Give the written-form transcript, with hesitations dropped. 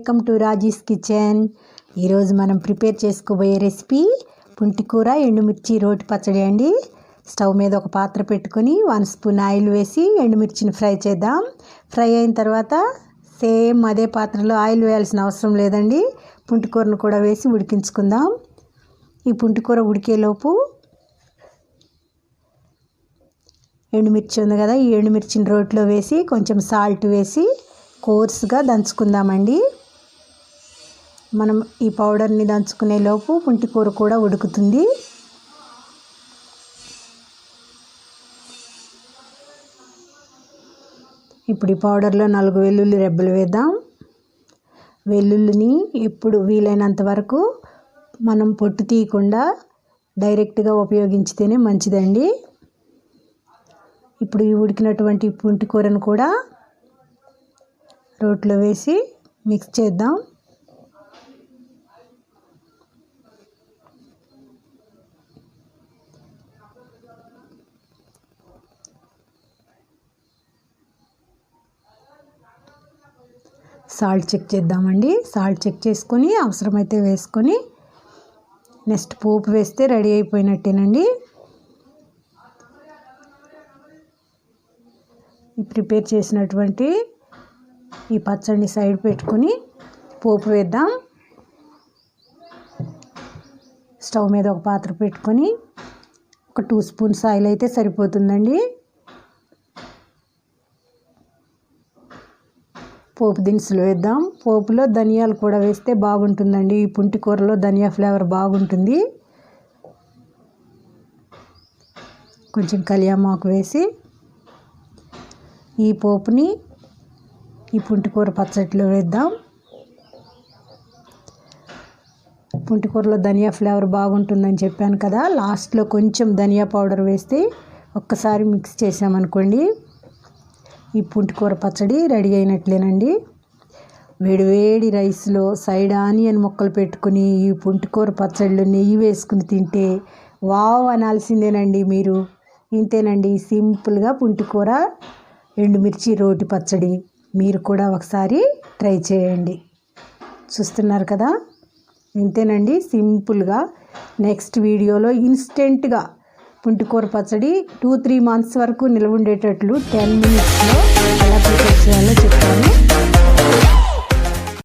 Welcome to Raji's kitchen. ఈరోజు మనం prepare చేసుకోబోయే రెసిపీ పుంటికూర ఎండుమిర్చి రోటి పచ్చడి అండి. స్టవ్ మీద ఒక పాత్ర పెట్టుకొని 1 స్పూన్ ఆయిల్ వేసి ఎండుమిర్చిని ఫ్రై చేద్దాం. ఫ్రై అయిన తర్వాత సేమ్ అదే పాత్రలో ఆయిల్ వేయాల్సిన అవసరం లేదండి, పుంటికూరను కూడా వేసి ఉడికించుకుందాం. ఈ పుంటికూర ఉడికేలోపు ఎండుమిర్చి ఉంది కదా, ఈ ఎండుమిర్చిని రోట్లో వేసి కొంచెం సాల్ట్ వేసి కోర్స్గా దంచుకుందామండి. మనం ఈ పౌడర్ని దంచుకునే లోపు పుంటికూర కూడా ఉడుకుతుంది. ఇప్పుడు ఈ పౌడర్లో 4 వెల్లుల్లి రెబ్బలు వేద్దాం. వెల్లుల్లిని ఎప్పుడు వీలైనంత వరకు మనం పొట్టు తీయకుండా డైరెక్ట్గా ఉపయోగించితేనే మంచిదండి. ఇప్పుడు ఈ ఉడికినటువంటి పుంటికూరను కూడా రోట్లో వేసి మిక్స్ చేద్దాం. సాల్ట్ చెక్ చేద్దామండి. సాల్ట్ చెక్ చేసుకొని అవసరమైతే వేసుకొని నెక్స్ట్ పోపు వేస్తే రెడీ అయిపోయినట్టేనండి. ప్రిపేర్ చేసినటువంటి ఈ పచ్చడిని సైడ్ పెట్టుకొని పోపు వేద్దాం. స్టవ్ మీద ఒక పాత్ర పెట్టుకొని ఒక 2 స్పూన్స్ ఆయిల్ అయితే సరిపోతుందండి. పోపు దినుసులు వేద్దాం. పోపులో ధనియాలు కూడా వేస్తే బాగుంటుందండి. ఈ పుంటికూరలో ధనియా ఫ్లేవర్ బాగుంటుంది. కొంచెం కళ్యామాకు వేసి ఈ పోపుని ఈ పుంటికూర పచ్చడిలో వేద్దాం. పుంటికూరలో ధనియా ఫ్లేవర్ బాగుంటుందని చెప్పాను కదా, లాస్ట్లో కొంచెం ధనియా పౌడర్ వేస్తే ఒక్కసారి మిక్స్ చేసామనుకోండి ఈ పుంటికూర పచ్చడి రెడీ అయినట్లేనండి. వేడివేడి రైస్లో సైడ్ ఆనియన్ ముక్కలు పెట్టుకుని ఈ పుంటికూర పచ్చడిలో నెయ్యి వేసుకుని తింటే వావ్ అనాల్సిందేనండి మీరు. ఇంతేనండి, సింపుల్గా పుంటికూర ఎండుమిర్చి రోటి పచ్చడి. మీరు కూడా ఒకసారి ట్రై చేయండి. చూస్తున్నారు కదా, ఇంతేనండి సింపుల్గా. నెక్స్ట్ వీడియోలో ఇన్స్టెంట్గా పుంటికూర పచ్చడి 2-3 మంత్స్ వరకు నిల్వ ఉండేటట్లు 10 మినిట్స్లో ఎలా ప్రిపేర్ చేయాలో చెప్తాను.